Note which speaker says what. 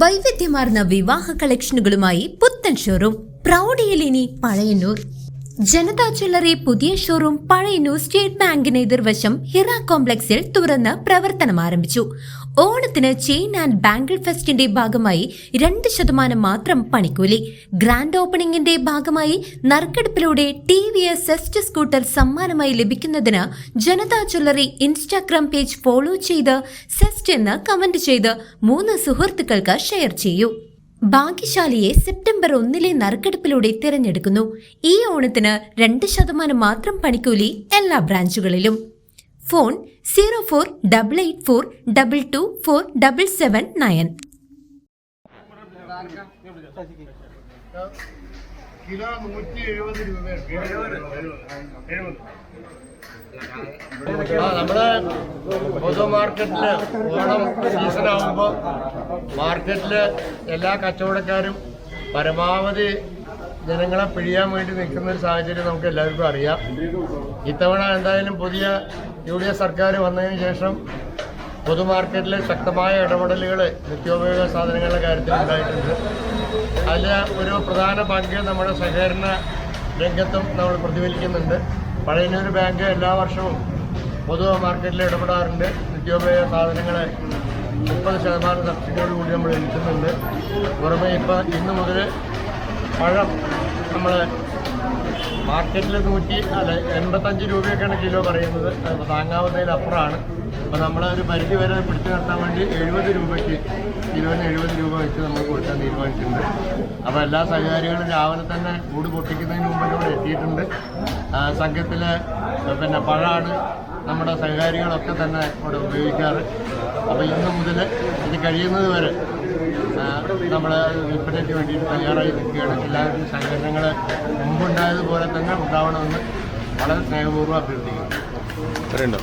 Speaker 1: വൈവിധ്യമാർന്ന വിവാഹ കളക്ഷനുകളുമായി പുത്തൻ ഷോറൂം പ്രൗഢിയിൽ ഇനി പഴയന്നൂർ. ജനതാ ജ്വല്ലറി പുതിയ ഷോറൂം പഴയന്നൂർ സ്റ്റേറ്റ് ബാങ്കിന് എതിർവശം ഹിറ കോംപ്ലക്സിൽ തുറന്ന് പ്രവർത്തനം ആരംഭിച്ചു. ഓണത്തിന് ചെയിൻ ആൻഡ് ബാംഗിൾ ഫെസ്റ്റിന്റെ ഭാഗമായി 2% മാത്രം പണിക്കൂലി. ഗ്രാൻഡ് ഓപ്പണിംഗിന്റെ ഭാഗമായി നറുക്കെടുപ്പിലൂടെ TVS സെസ്റ്റ് സ്കൂട്ടർ സമ്മാനമായി ലഭിക്കുന്നതിന് Janata jewellery Instagram page follow ചെയ്ത് സെസ്റ്റ് എന്ന് കമന്റ് ചെയ്ത് 3 സുഹൃത്തുക്കൾക്ക് ഷെയർ ചെയ്യൂ. ഭാഗ്യശാലിയെ സെപ്റ്റംബർ 1 നറുക്കെടുപ്പിലൂടെ തിരഞ്ഞെടുക്കുന്നു. ഈ ഓണത്തിന് 2% മാത്രം പണിക്കൂലി എല്ലാ ബ്രാഞ്ചുകളിലും. ഫോൺ 048842247779.
Speaker 2: കിലോ 170 രൂപ. നമ്മുടെ പൊതു മാർക്കറ്റില് ഓണം സീസൺ ആകുമ്പോൾ മാർക്കറ്റില് എല്ലാ കച്ചവടക്കാരും പരമാവധി ജനങ്ങളെ പിഴിയാൻ വേണ്ടി നിൽക്കുന്ന ഒരു സാഹചര്യം നമുക്ക് എല്ലാവർക്കും അറിയാം. ഇത്തവണ എന്തായാലും പുതിയ UDF സർക്കാർ വന്നതിന് ശേഷം പൊതുമാർക്കറ്റിൽ ശക്തമായ ഇടപെടലുകൾ നിത്യോപയോഗ സാധനങ്ങളുടെ കാര്യത്തിൽ ഉണ്ടായിട്ടുണ്ട്. അതിൽ ഒരു പ്രധാന പങ്ക് നമ്മുടെ സഹകരണ രംഗത്തും നമ്മൾ പ്രതിഫലിക്കുന്നുണ്ട്. പഴയന്നൂർ ബാങ്ക് എല്ലാ വർഷവും പൊതു മാർക്കറ്റിൽ ഇടപെടാറുണ്ട്. നിത്യോപയോഗ സാധനങ്ങൾ 30% സബ്സിഡിയോട് കൂടി നമ്മൾ വിൽക്കുന്നുണ്ട്. പുറമെ ഇന്ന് മുതൽ പഴം നമ്മൾ മാർക്കറ്റിൽ 185 രൂപയൊക്കെയാണ് കിലോ പറയുന്നത്. അത് താങ്ങാവുന്നതിലപ്പുറമാണ്. അപ്പോൾ നമ്മളൊരു പരിധി വരെ പിടിച്ചു നിർത്താൻ വേണ്ടി 70 രൂപയ്ക്ക് കിലോന് 70 രൂപ വെച്ച് നമ്മൾ കൊടുക്കാൻ തീരുമാനിച്ചിട്ടുണ്ട്. അപ്പോൾ എല്ലാ സഹകാരികളും രാവിലെ തന്നെ കൂട് പൊട്ടിക്കുന്നതിന് മുമ്പ് ഇവിടെ എത്തിയിട്ടുണ്ട്. സംഘത്തിൽ പഴമാണ് നമ്മുടെ സഹകാരികളൊക്കെ തന്നെ ഇവിടെ ഉപയോഗിക്കാറ്. അപ്പോൾ ഇന്ന് മുതൽ ഇത് കഴിയുന്നത് വരെ നമ്മൾ വിൽപ്പനയ്ക്ക് വേണ്ടിയിട്ട് തയ്യാറായി നിൽക്കുകയാണ്. എല്ലാവരും സഹകരണങ്ങൾ മുമ്പുണ്ടായതുപോലെ തന്നെ ഉണ്ടാവണമെന്ന് വളരെ സ്നേഹപൂർവ്വം അഭ്യർത്ഥിക്കുന്നു.